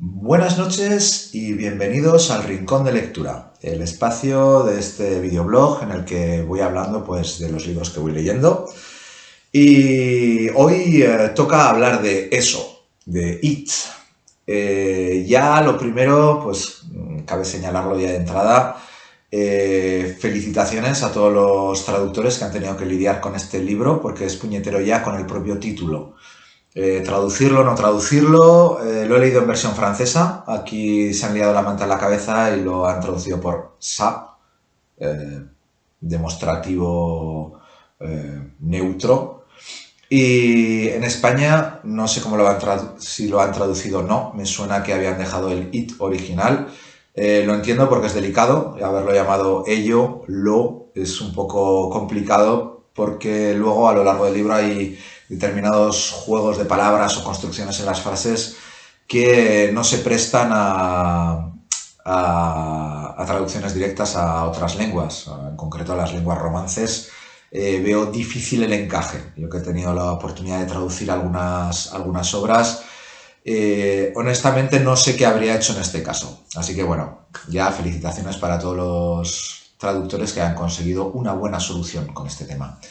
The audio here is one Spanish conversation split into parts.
Buenas noches y bienvenidos al Rincón de Lectura, el espacio de este videoblog en el que voy hablando pues, de los libros que voy leyendo. Y hoy toca hablar de eso, de It. Ya lo primero, pues cabe señalarlo ya de entrada, felicitaciones a todos los traductores que han tenido que lidiar con este libro, porque es puñetero ya con el propio título. Traducirlo o no traducirlo, lo he leído en versión francesa, aquí se han liado la manta en la cabeza y lo han traducido por ça, eh, demostrativo neutro. Y en España no sé cómo si lo han traducido o no, me suena que habían dejado el it original. Lo entiendo porque es delicado, haberlo llamado ello, lo, es un poco complicado porque luego a lo largo del libro hay determinados juegos de palabras o construcciones en las frases que no se prestan a traducciones directas a otras lenguas, en concreto a las lenguas romances. Veo difícil el encaje. Yo que he tenido la oportunidad de traducir algunas obras, honestamente no sé qué habría hecho en este caso. Así que bueno, ya felicitaciones para todos los traductores que han conseguido una buena solución con este tema.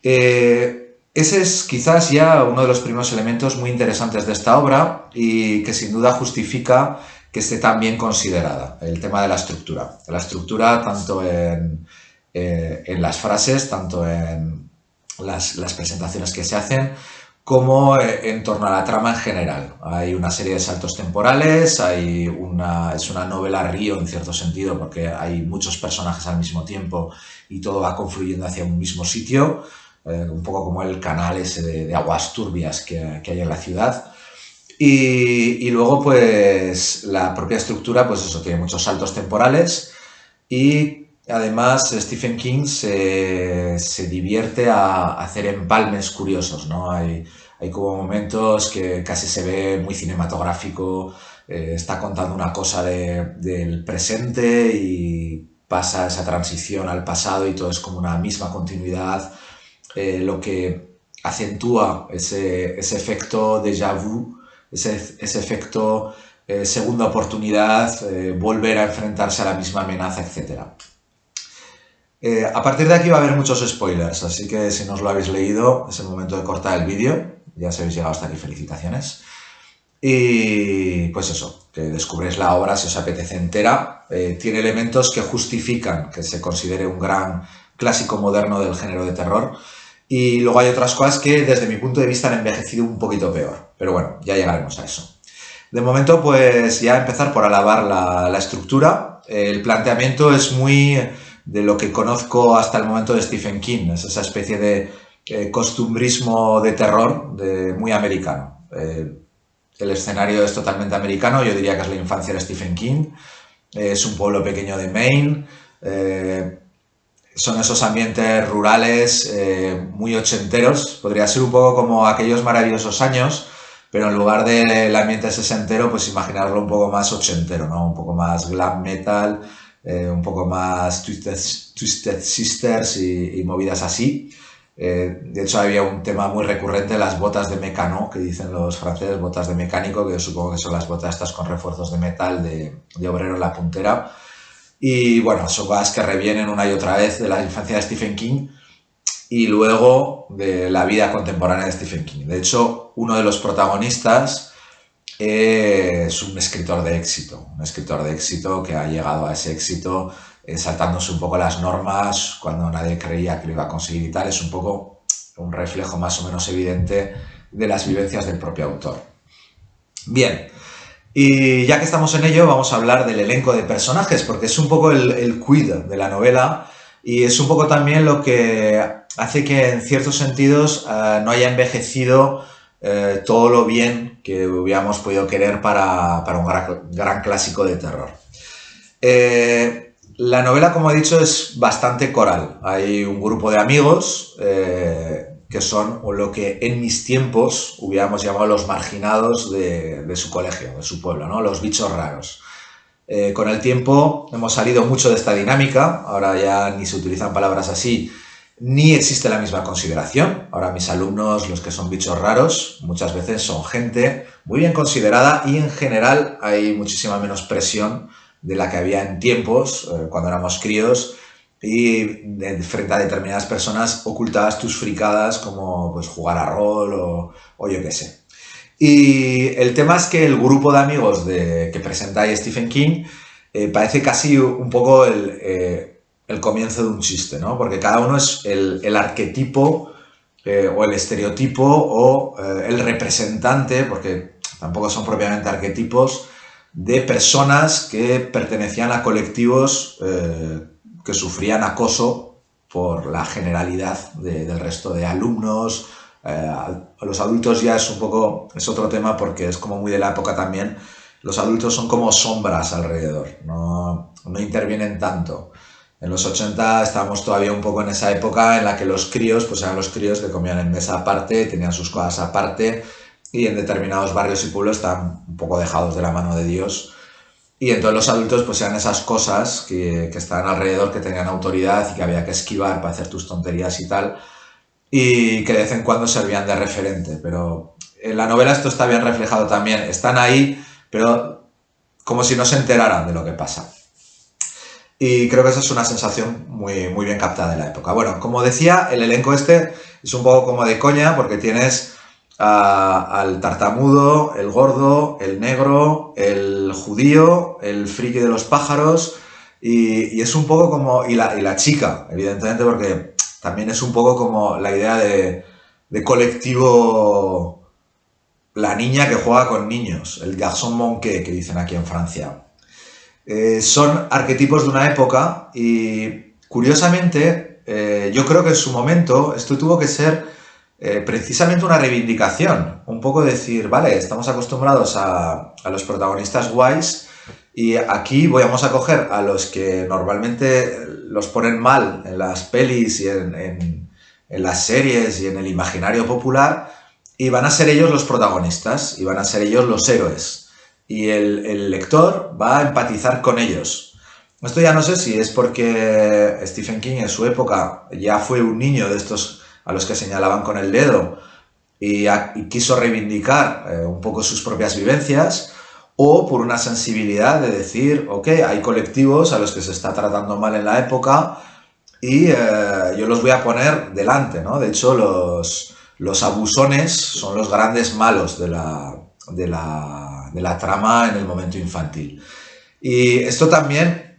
Ese es quizás ya uno de los primeros elementos muy interesantes de esta obra y que sin duda justifica que esté tan bien considerada, el tema de la estructura. La estructura tanto en las frases, tanto en las presentaciones que se hacen, como en torno a la trama en general. Hay una serie de saltos temporales, es una novela río en cierto sentido porque hay muchos personajes al mismo tiempo y todo va confluyendo hacia un mismo sitio, un poco como el canal ese de aguas turbias que hay en la ciudad. Y luego, pues, la propia estructura, pues eso, tiene muchos saltos temporales y además Stephen King se divierte a hacer empalmes curiosos, ¿no? Hay como momentos que casi se ve muy cinematográfico, está contando una cosa del presente y pasa esa transición al pasado y todo es como una misma continuidad, lo que acentúa ese efecto déjà vu, ese efecto segunda oportunidad, volver a enfrentarse a la misma amenaza, etc. A partir de aquí va a haber muchos spoilers, así que si no os lo habéis leído, es el momento de cortar el vídeo. Ya si habéis llegado hasta aquí, felicitaciones. Y pues eso, que descubréis la obra si os apetece entera. Tiene elementos que justifican que se considere un gran clásico moderno del género de terror. Y luego hay otras cosas que desde mi punto de vista han envejecido un poquito peor. Pero bueno, ya llegaremos a eso. De momento, pues ya empezar por alabar la estructura. El planteamiento es muy de lo que conozco hasta el momento de Stephen King. Es esa especie de costumbrismo de terror muy americano. El escenario es totalmente americano. Yo diría que es la infancia de Stephen King. Es un pueblo pequeño de Maine. Son esos ambientes rurales muy ochenteros. Podría ser un poco como aquellos maravillosos años, pero en lugar del ambiente sesentero, pues imaginarlo un poco más ochentero, ¿no? Un poco más glam metal, un poco más Twisted Sisters y movidas así. De hecho, había un tema muy recurrente, las botas de mecano, que dicen los franceses, botas de mecánico, que yo supongo que son las botas estas con refuerzos de metal de obrero en la puntera. Y bueno, son cosas que revienen una y otra vez de la infancia de Stephen King y luego de la vida contemporánea de Stephen King. De hecho, uno de los protagonistas es un escritor de éxito que ha llegado a ese éxito saltándose un poco las normas cuando nadie creía que lo iba a conseguir y tal. Es un poco un reflejo más o menos evidente de las vivencias del propio autor. Bien, y ya que estamos en ello, vamos a hablar del elenco de personajes, porque es un poco el quid de la novela y es un poco también lo que hace que en ciertos sentidos no haya envejecido todo lo bien que hubiéramos podido querer para un gran clásico de terror. La novela, como he dicho, es bastante coral. Hay un grupo de amigos que son lo que en mis tiempos hubiéramos llamado los marginados de su colegio, de su pueblo, ¿no? Los bichos raros. Con el tiempo hemos salido mucho de esta dinámica, ahora ya ni se utilizan palabras así ni existe la misma consideración. Ahora mis alumnos, los que son bichos raros, muchas veces son gente muy bien considerada y en general hay muchísima menos presión de la que había en tiempos, cuando éramos críos, y frente a determinadas personas ocultabas tus fricadas como pues jugar a rol o yo qué sé. Y el tema es que el grupo de amigos que presenta ahí Stephen King parece casi un poco el comienzo de un chiste, ¿no? Porque cada uno es el arquetipo o el estereotipo o el representante, porque tampoco son propiamente arquetipos, de personas que pertenecían a colectivos que sufrían acoso por la generalidad del resto de alumnos. A los adultos ya es otro tema porque es como muy de la época también. Los adultos son como sombras alrededor, no intervienen tanto. En los 80 estábamos todavía un poco en esa época en la que los críos, pues eran los críos que comían en mesa aparte, tenían sus cosas aparte y en determinados barrios y pueblos estaban un poco dejados de la mano de Dios. Y entonces los adultos pues eran esas cosas que estaban alrededor, que tenían autoridad y que había que esquivar para hacer tus tonterías y tal, y que de vez en cuando servían de referente. Pero en la novela esto está bien reflejado también. Están ahí, pero como si no se enteraran de lo que pasa. Y creo que esa es una sensación muy, muy bien captada de la época. Bueno, como decía, el elenco este es un poco como de coña porque tienes al tartamudo, el gordo, el negro, el judío, el friki de los pájaros y es un poco como... Y la chica, evidentemente, porque también es un poco como la idea de colectivo, la niña que juega con niños, el garçon manqué que dicen aquí en Francia. Son arquetipos de una época y curiosamente yo creo que en su momento esto tuvo que ser precisamente una reivindicación, un poco decir, vale, estamos acostumbrados a los protagonistas guays y aquí vamos a coger a los que normalmente los ponen mal en las pelis y en las series y en el imaginario popular y van a ser ellos los protagonistas y van a ser ellos los héroes y el lector va a empatizar con ellos. Esto ya no sé si es porque Stephen King en su época ya fue un niño de estos a los que señalaban con el dedo y quiso reivindicar un poco sus propias vivencias, o por una sensibilidad de decir, ok, hay colectivos a los que se está tratando mal en la época y yo los voy a poner delante, ¿no? De hecho, los abusones son los grandes malos de la trama en el momento infantil. Y esto también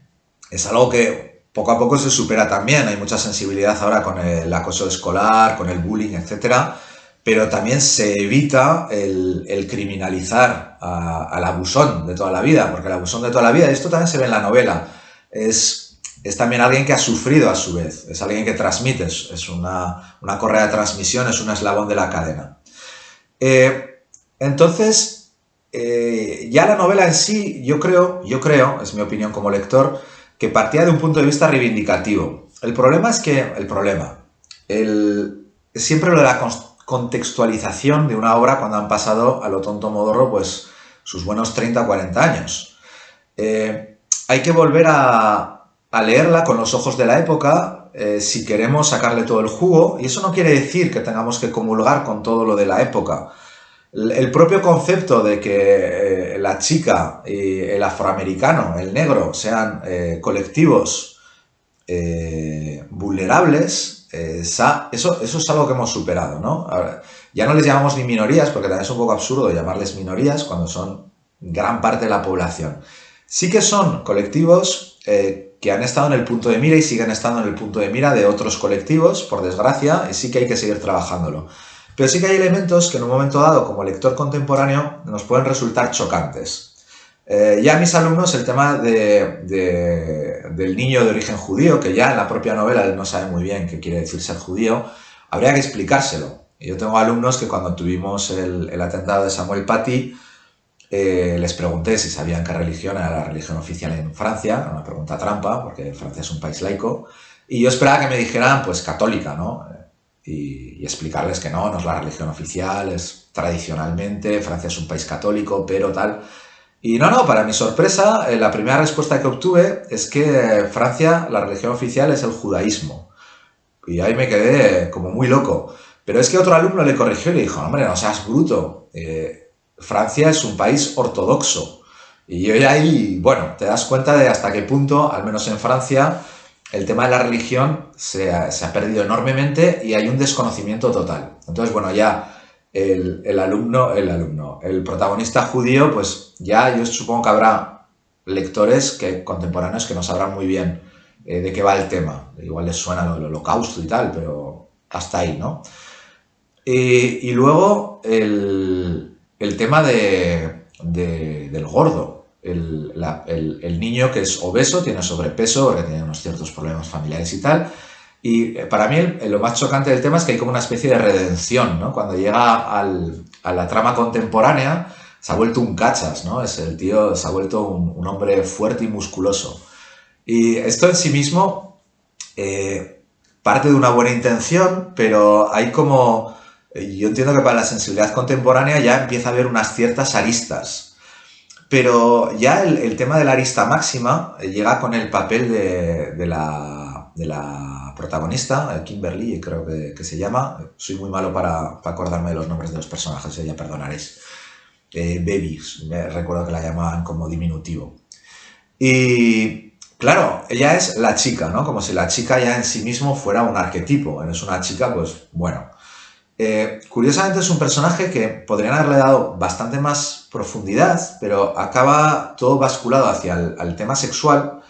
es algo que poco a poco se supera también. Hay mucha sensibilidad ahora con el acoso escolar, con el bullying, etcétera, pero también se evita el criminalizar al abusón de toda la vida, porque el abusón de toda la vida, y esto también se ve en la novela, es también alguien que ha sufrido a su vez, es alguien que transmite, es una correa de transmisión, es un eslabón de la cadena. Entonces, ya la novela en sí, yo creo, es mi opinión como lector, que partía de un punto de vista reivindicativo. El problema es que, siempre lo de la contextualización de una obra cuando han pasado a lo tonto modorro pues sus buenos 30 o 40 años. Hay que volver a leerla con los ojos de la época si queremos sacarle todo el jugo, y eso no quiere decir que tengamos que comulgar con todo lo de la época. El propio concepto de que la chica y el afroamericano, el negro, sean colectivos vulnerables, eso es algo que hemos superado, ¿no? Ahora, ya no les llamamos ni minorías, porque también es un poco absurdo llamarles minorías cuando son gran parte de la población. Sí que son colectivos que han estado en el punto de mira y siguen estando en el punto de mira de otros colectivos, por desgracia, y sí que hay que seguir trabajándolo. Pero sí que hay elementos que en un momento dado, como lector contemporáneo, nos pueden resultar chocantes. Ya a mis alumnos el tema del niño de origen judío, que ya en la propia novela él no sabe muy bien qué quiere decir ser judío, habría que explicárselo. Y yo tengo alumnos que cuando tuvimos el atentado de Samuel Paty, les pregunté si sabían qué religión era la religión oficial en Francia, una pregunta trampa, porque Francia es un país laico, y yo esperaba que me dijeran, pues, católica, ¿no? Y explicarles que no es la religión oficial, es tradicionalmente, Francia es un país católico, pero tal. Y no, para mi sorpresa, la primera respuesta que obtuve es que Francia, la religión oficial es el judaísmo. Y ahí me quedé como muy loco. Pero es que otro alumno le corrigió y le dijo, hombre, no seas bruto. Francia es un país ortodoxo. Y yo ya ahí, bueno, te das cuenta de hasta qué punto, al menos en Francia, el tema de la religión se ha perdido enormemente y hay un desconocimiento total. Entonces, bueno, ya el protagonista judío, pues ya yo supongo que habrá lectores contemporáneos que no sabrán muy bien de qué va el tema. Igual les suena lo del holocausto y tal, pero hasta ahí, ¿no? Y luego el tema del gordo. El niño que es obeso, tiene sobrepeso, porque tiene unos ciertos problemas familiares y tal. Y para mí lo más chocante del tema es que hay como una especie de redención, ¿no? Cuando llega a la trama contemporánea, se ha vuelto un cachas, ¿no? El tío se ha vuelto un hombre fuerte y musculoso. Y esto en sí mismo parte de una buena intención, pero hay como... Yo entiendo que para la sensibilidad contemporánea ya empieza a haber unas ciertas aristas. Pero ya el tema de la arista máxima llega con el papel de la protagonista, Kimberly, creo que se llama. Soy muy malo para acordarme de los nombres de los personajes, ya perdonaréis. Baby, me recuerdo que la llamaban como diminutivo. Y claro, ella es la chica, ¿no? Como si la chica ya en sí mismo fuera un arquetipo. Eres una chica, pues bueno. Curiosamente es un personaje que podrían haberle dado bastante más profundidad, pero acaba todo basculado hacia el tema sexual.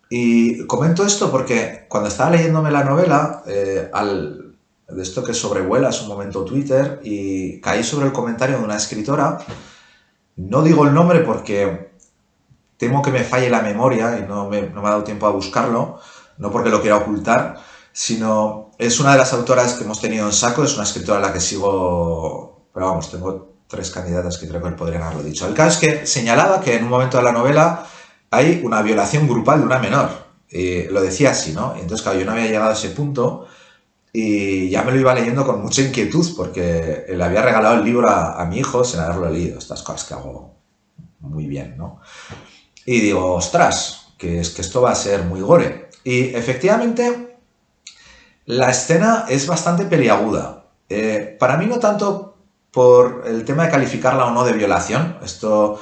Y comento esto porque cuando estaba leyéndome la novela, de esto que sobrevuelas un momento Twitter, y caí sobre el comentario de una escritora, no digo el nombre porque temo que me falle la memoria y no me ha dado tiempo a buscarlo, no porque lo quiera ocultar, sino es una de las autoras que hemos tenido en saco, es una escritora a la que sigo, pero vamos, tengo 3 candidatas que creo que podrían haberlo dicho. El caso es que señalaba que en un momento de la novela hay una violación grupal de una menor. Lo decía así, ¿no? Y entonces, claro, yo no había llegado a ese punto y ya me lo iba leyendo con mucha inquietud porque le había regalado el libro a mi hijo sin haberlo leído, estas cosas que hago muy bien, ¿no? Y digo, ostras, que es que esto va a ser muy gore. Y efectivamente, la escena es bastante peliaguda. Para mí no tanto por el tema de calificarla o no de violación. Esto...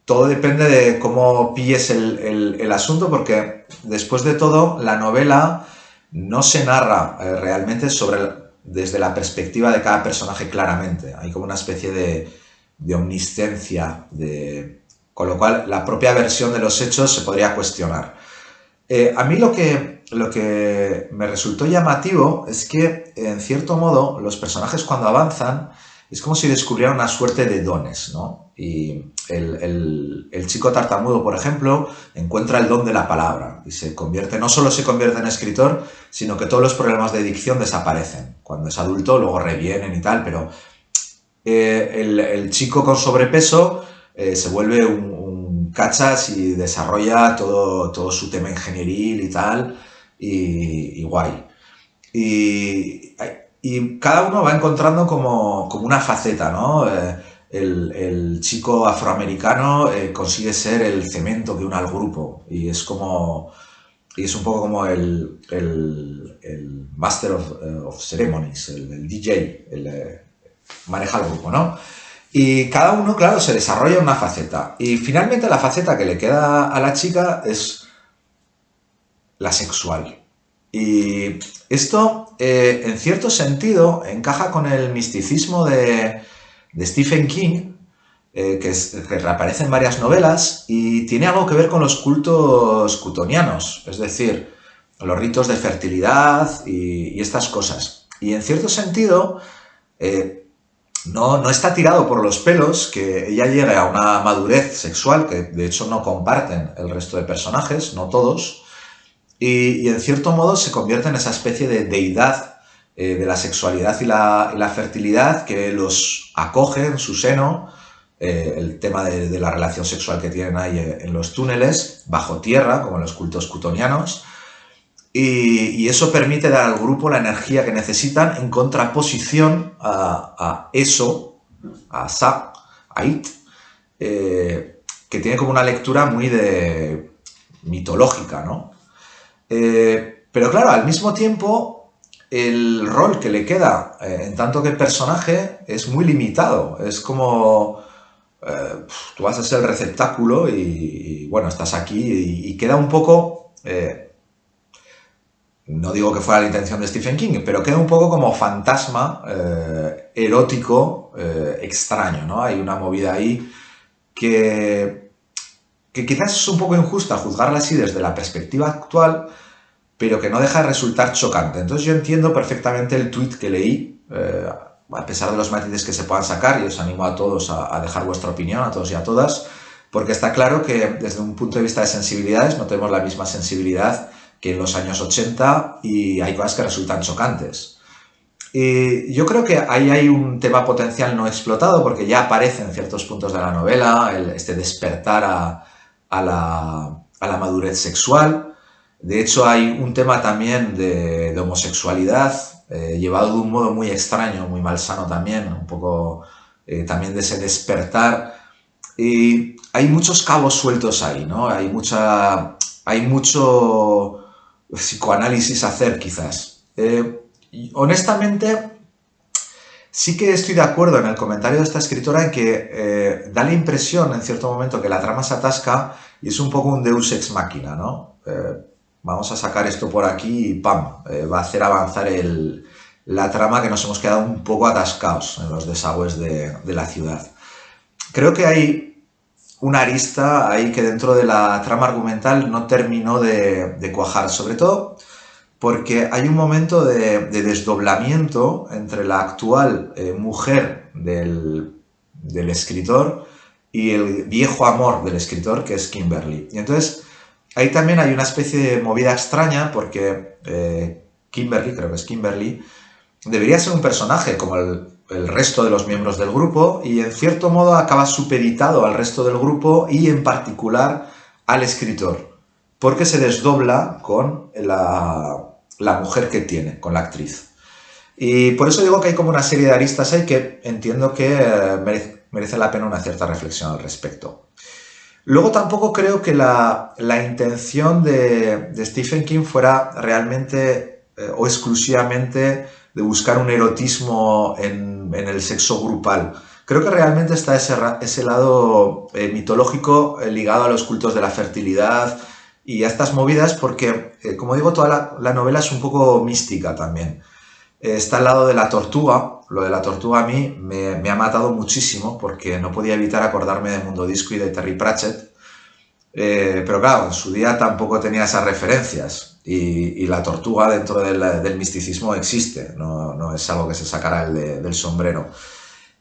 todo depende de cómo pilles el asunto, porque después de todo, la novela no se narra realmente desde la perspectiva de cada personaje claramente. Hay como una especie de omniscencia, con lo cual la propia versión de los hechos se podría cuestionar. A mí lo que me resultó llamativo es que, en cierto modo, los personajes cuando avanzan es como si descubrieran una suerte de dones, ¿no? Y el chico tartamudo, por ejemplo, encuentra el don de la palabra y no solo se convierte en escritor, sino que todos los problemas de dicción desaparecen. Cuando es adulto, luego revienen y tal, pero el chico con sobrepeso se vuelve un cachas y desarrolla todo su tema ingenieril y tal, y guay. Y cada uno va encontrando como una faceta, ¿no? El chico afroamericano consigue ser el cemento que une al grupo y es un poco como el Master of Ceremonies, el DJ, maneja el grupo, ¿no? Y cada uno, claro, se desarrolla una faceta. Y finalmente la faceta que le queda a la chica es la sexual. Y esto, en cierto sentido, encaja con el misticismo de Stephen King, que reaparece en varias novelas y tiene algo que ver con los cultos cutonianos, es decir, los ritos de fertilidad y estas cosas. Y en cierto sentido, no está tirado por los pelos que ella llegue a una madurez sexual, que de hecho no comparten el resto de personajes, no todos, y en cierto modo se convierte en esa especie de deidad de la sexualidad y la fertilidad que los acoge en su seno, el tema de la relación sexual que tienen ahí en los túneles, bajo tierra, como en los cultos cutonianos, y eso permite dar al grupo la energía que necesitan en contraposición a eso, a Sa, a It, que tiene como una lectura muy mitológica, ¿no? Pero claro, al mismo tiempo, el rol que le queda en tanto que personaje es muy limitado. Es como tú vas a ser el receptáculo bueno, estás aquí y queda un poco... no digo que fuera la intención de Stephen King, pero queda un poco como fantasma erótico extraño, ¿no? Hay una movida ahí que quizás es un poco injusta juzgarla así desde la perspectiva actual, pero que no deja de resultar chocante. Entonces yo entiendo perfectamente el tuit que leí, a pesar de los matices que se puedan sacar, y os animo a todos a dejar vuestra opinión, a todos y a todas, porque está claro que desde un punto de vista de sensibilidades no tenemos la misma sensibilidad que en los años 80 y hay cosas que resultan chocantes. Y yo creo que ahí hay un tema potencial no explotado porque ya aparece en ciertos puntos de la novela este despertar a la madurez sexual. De hecho, hay un tema también de homosexualidad llevado de un modo muy extraño, muy malsano también, un poco también de ese despertar. Y hay muchos cabos sueltos ahí, ¿no? Hay mucho psicoanálisis a hacer, quizás. Honestamente, sí que estoy de acuerdo en el comentario de esta escritora en que da la impresión en cierto momento que la trama se atasca y es un poco un deus ex machina, ¿no? Vamos a sacar esto por aquí y ¡pam! Va a hacer avanzar la trama que nos hemos quedado un poco atascados en los desagües de la ciudad. Creo que hay una arista ahí que dentro de la trama argumental no terminó de cuajar, sobre todo porque hay un momento de desdoblamiento entre la actual mujer del escritor y el viejo amor del escritor, que es Kimberly. Y entonces ahí también hay una especie de movida extraña porque Kimberly, creo que es Kimberly, debería ser un personaje como el resto de los miembros del grupo y en cierto modo acaba supeditado al resto del grupo y en particular al escritor, porque se desdobla con la mujer que tiene, con la actriz. Y por eso digo que hay como una serie de aristas ahí que entiendo que merece la pena una cierta reflexión al respecto. Luego tampoco creo que la intención de Stephen King fuera realmente o exclusivamente de buscar un erotismo en el sexo grupal. Creo que realmente está ese lado mitológico ligado a los cultos de la fertilidad y a estas movidas porque, como digo, toda la novela es un poco mística también. Está al lado de la tortuga. Lo de la tortuga a mí me ha matado muchísimo porque no podía evitar acordarme de Mundo Disco y de Terry Pratchett. Pero claro, en su día tampoco tenía esas referencias y la tortuga dentro del misticismo existe, no es algo que se sacara del sombrero.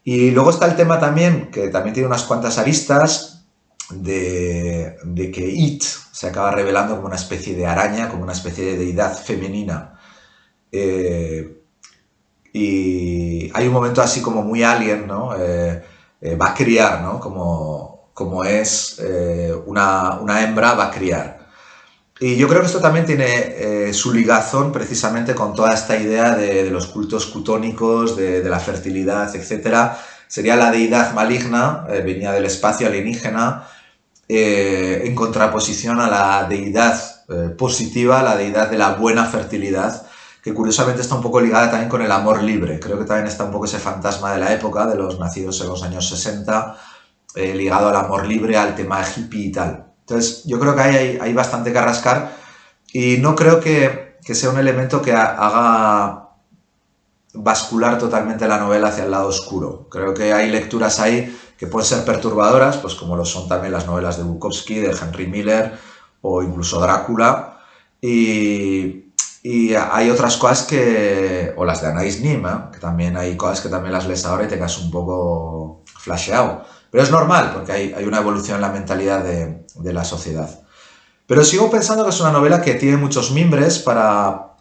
Y luego está el tema también, que también tiene unas cuantas aristas, de que It se acaba revelando como una especie de araña, como una especie de deidad femenina. Y hay un momento así como muy alien, ¿no? Va a criar, ¿no? Como es una hembra, va a criar. Y yo creo que esto también tiene su ligazón precisamente con toda esta idea de los cultos cutónicos, de la fertilidad, etc. Sería la deidad maligna, venía del espacio alienígena, en contraposición a la deidad positiva, la deidad de la buena fertilidad, que curiosamente está un poco ligada también con el amor libre. Creo que también está un poco ese fantasma de la época, de los nacidos en los años 60, ligado al amor libre, al tema hippie y tal. Entonces, yo creo que hay bastante que rascar y no creo que sea un elemento que haga bascular totalmente la novela hacia el lado oscuro. Creo que hay lecturas ahí que pueden ser perturbadoras, pues como lo son también las novelas de Bukowski, de Henry Miller o incluso Drácula. Y hay otras cosas o las de Anais Nin, que también hay cosas que también las lees ahora y te quedas un poco flasheado. Pero es normal, porque hay una evolución en la mentalidad de la sociedad. Pero sigo pensando que es una novela que tiene muchos mimbres para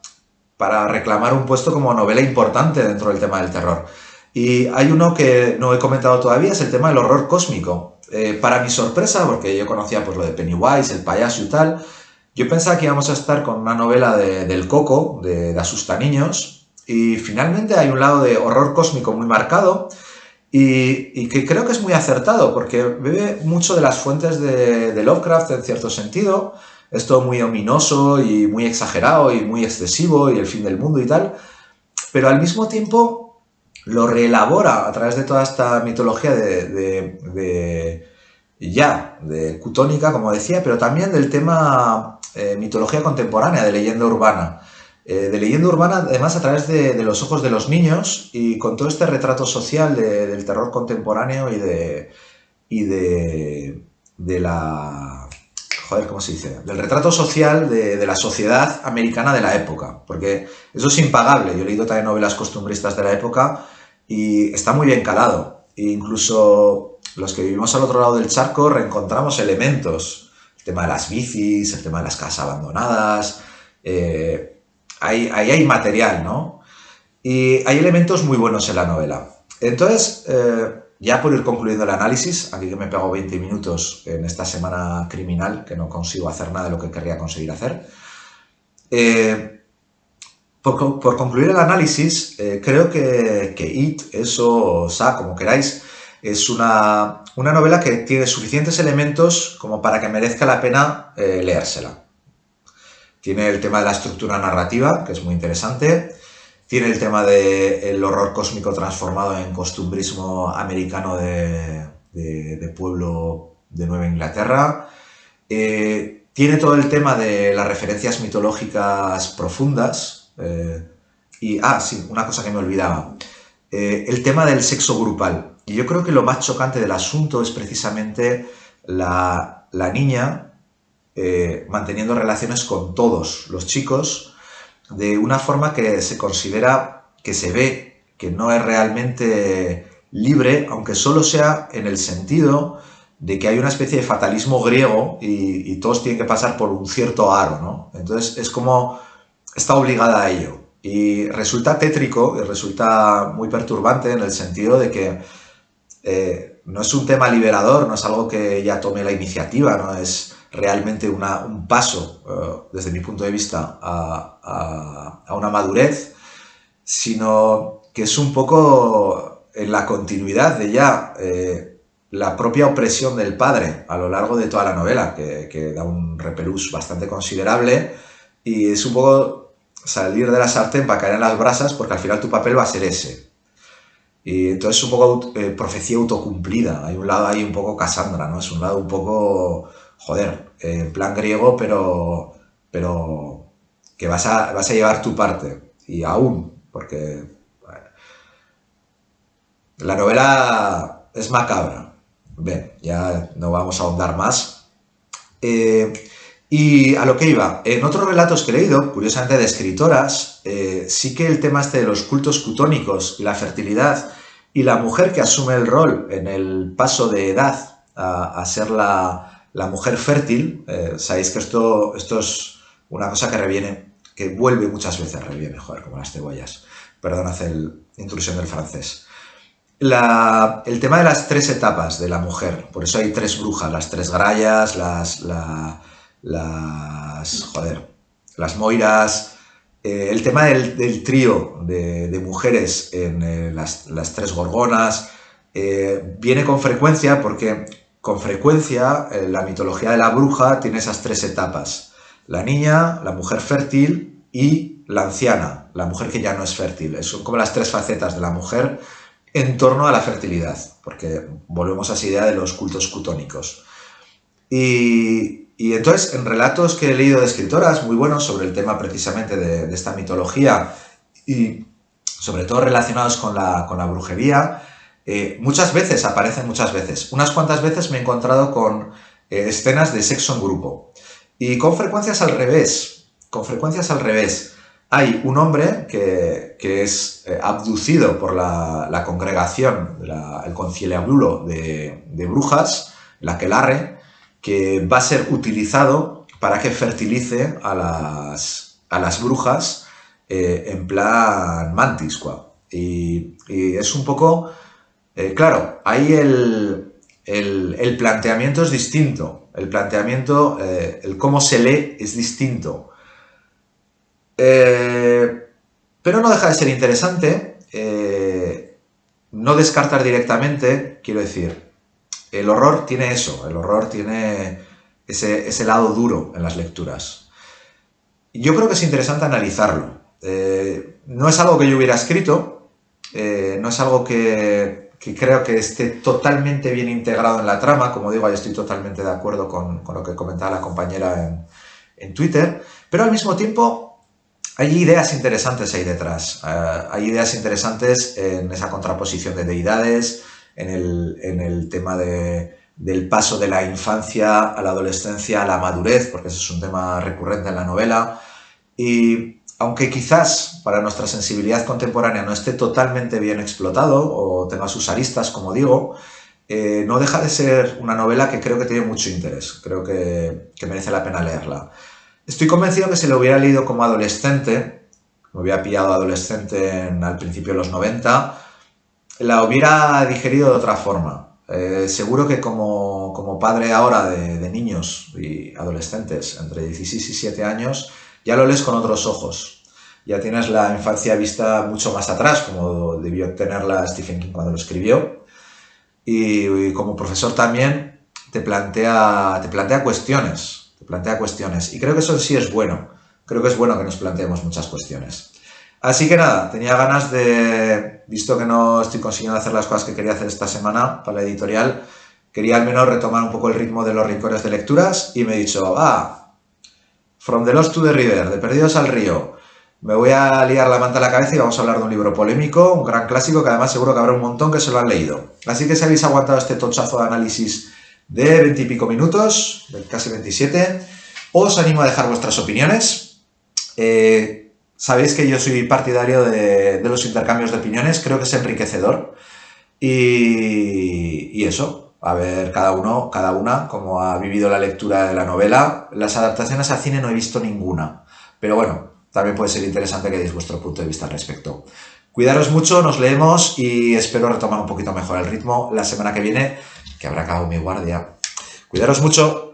reclamar un puesto como novela importante dentro del tema del terror. Y hay uno que no he comentado todavía, es el tema del horror cósmico. Para mi sorpresa, porque yo conocía pues, lo de Pennywise, el payaso y tal, yo pensaba que íbamos a estar con una novela del Coco, de Asustaniños, y finalmente hay un lado de horror cósmico muy marcado, y que creo que es muy acertado, porque bebe mucho de las fuentes de Lovecraft en cierto sentido, es todo muy ominoso y muy exagerado y muy excesivo y el fin del mundo y tal, pero al mismo tiempo lo reelabora a través de toda esta mitología de cutónica, como decía, pero también del tema mitología contemporánea, de leyenda urbana. De leyenda urbana, además, a través de los ojos de los niños y con todo este retrato social del terror contemporáneo y de la... Joder, ¿cómo se dice? Del retrato social de la sociedad americana de la época. Porque eso es impagable. Yo he leído también novelas costumbristas de la época y está muy bien calado. E incluso los que vivimos al otro lado del charco reencontramos elementos. El tema de las bicis, el tema de las casas abandonadas. Ahí hay material, ¿no? Y hay elementos muy buenos en la novela. Entonces, ya por ir concluyendo el análisis, aquí que me he pegado 20 minutos en esta semana criminal, que no consigo hacer nada de lo que querría conseguir hacer, por concluir el análisis, creo que It, eso, Sa, como queráis, es una novela que tiene suficientes elementos como para que merezca la pena leérsela. Tiene el tema de la estructura narrativa, que es muy interesante. Tiene el tema del horror cósmico transformado en costumbrismo americano de pueblo de Nueva Inglaterra. Tiene todo el tema de las referencias mitológicas profundas. Sí, una cosa que me olvidaba. El tema del sexo grupal. Y yo creo que lo más chocante del asunto es precisamente la niña manteniendo relaciones con todos los chicos de una forma que se considera, que se ve que no es realmente libre, aunque solo sea en el sentido de que hay una especie de fatalismo griego y todos tienen que pasar por un cierto aro, ¿no? Entonces es como está obligada a ello. Y resulta tétrico y resulta muy perturbante en el sentido de que no es un tema liberador, no es algo que ella tome la iniciativa, no es realmente un paso, desde mi punto de vista, a una madurez, sino que es un poco en la continuidad de ya la propia opresión del padre a lo largo de toda la novela, que da un repelús bastante considerable y es un poco salir de la sartén para caer en las brasas porque al final tu papel va a ser ese. Y entonces es un poco profecía autocumplida. Hay un lado ahí un poco Cassandra, ¿no? Es un lado un poco, joder, en plan griego, pero que vas a llevar tu parte. Y aún, porque la novela es macabra. Bien, ya no vamos a ahondar más. Y a lo que iba, en otros relatos que he leído, curiosamente de escritoras, sí que el tema este de los cultos cutónicos y la fertilidad y la mujer que asume el rol en el paso de edad a ser la mujer fértil, sabéis que esto es una cosa que reviene, que vuelve muchas veces, reviene, joder, como las cebollas. Perdonad la intrusión del francés. El tema de las tres etapas de la mujer, por eso hay tres brujas, las tres grallas, las moiras, el tema del trío de mujeres en las tres gorgonas, viene con frecuencia porque con frecuencia la mitología de la bruja tiene esas tres etapas, la niña, la mujer fértil y la anciana, la mujer que ya no es fértil, son como las tres facetas de la mujer en torno a la fertilidad, porque volvemos a esa idea de los cultos cutónicos. Y entonces, en relatos que he leído de escritoras muy buenos sobre el tema precisamente de esta mitología y sobre todo relacionados con la brujería, muchas veces aparecen, unas cuantas veces me he encontrado con escenas de sexo en grupo y con frecuencias al revés, Hay un hombre que es abducido por la congregación, el conciliabulo de brujas, la aquelarre, que va a ser utilizado para que fertilice a las brujas en plan mantisqua. Y es un poco... claro, ahí el planteamiento es distinto. El planteamiento, el cómo se lee es distinto. Pero no deja de ser interesante. No descartar directamente, quiero decir, el horror tiene eso, el horror tiene ese lado duro en las lecturas. Yo creo que es interesante analizarlo. No es algo que yo hubiera escrito, no es algo que creo que esté totalmente bien integrado en la trama. Como digo, yo estoy totalmente de acuerdo con lo que comentaba la compañera en Twitter, pero al mismo tiempo hay ideas interesantes ahí detrás. Hay ideas interesantes en esa contraposición de deidades, en el tema del paso de la infancia a la adolescencia a la madurez, porque ese es un tema recurrente en la novela. Y aunque quizás para nuestra sensibilidad contemporánea no esté totalmente bien explotado o tenga sus aristas, como digo, no deja de ser una novela que creo que tiene mucho interés. Creo que merece la pena leerla. Estoy convencido que si lo hubiera leído como adolescente, me hubiera pillado adolescente al principio de los 90, la hubiera digerido de otra forma. Seguro que como padre ahora de niños y adolescentes entre 16 y 17 años, ya lo lees con otros ojos. Ya tienes la infancia vista mucho más atrás, como debió tenerla Stephen King cuando lo escribió. Y como profesor también te plantea cuestiones. Y creo que eso sí es bueno. Creo que es bueno que nos planteemos muchas cuestiones. Así que nada, tenía ganas visto que no estoy consiguiendo hacer las cosas que quería hacer esta semana para la editorial, quería al menos retomar un poco el ritmo de los rincones de lecturas y me he dicho, From the Lost to the River, de Perdidos al Río. Me voy a liar la manta a la cabeza y vamos a hablar de un libro polémico, un gran clásico que además seguro que habrá un montón que se lo han leído. Así que si habéis aguantado este tochazo de análisis de 20 y pico minutos, de casi 27, os animo a dejar vuestras opiniones. Sabéis que yo soy partidario de los intercambios de opiniones, creo que es enriquecedor. Y eso, a ver cada una, cómo ha vivido la lectura de la novela. Las adaptaciones al cine no he visto ninguna, pero bueno, también puede ser interesante que deis vuestro punto de vista al respecto. Cuidaros mucho, nos leemos y espero retomar un poquito mejor el ritmo la semana que viene, que habrá acabado mi guardia. Cuidaros mucho.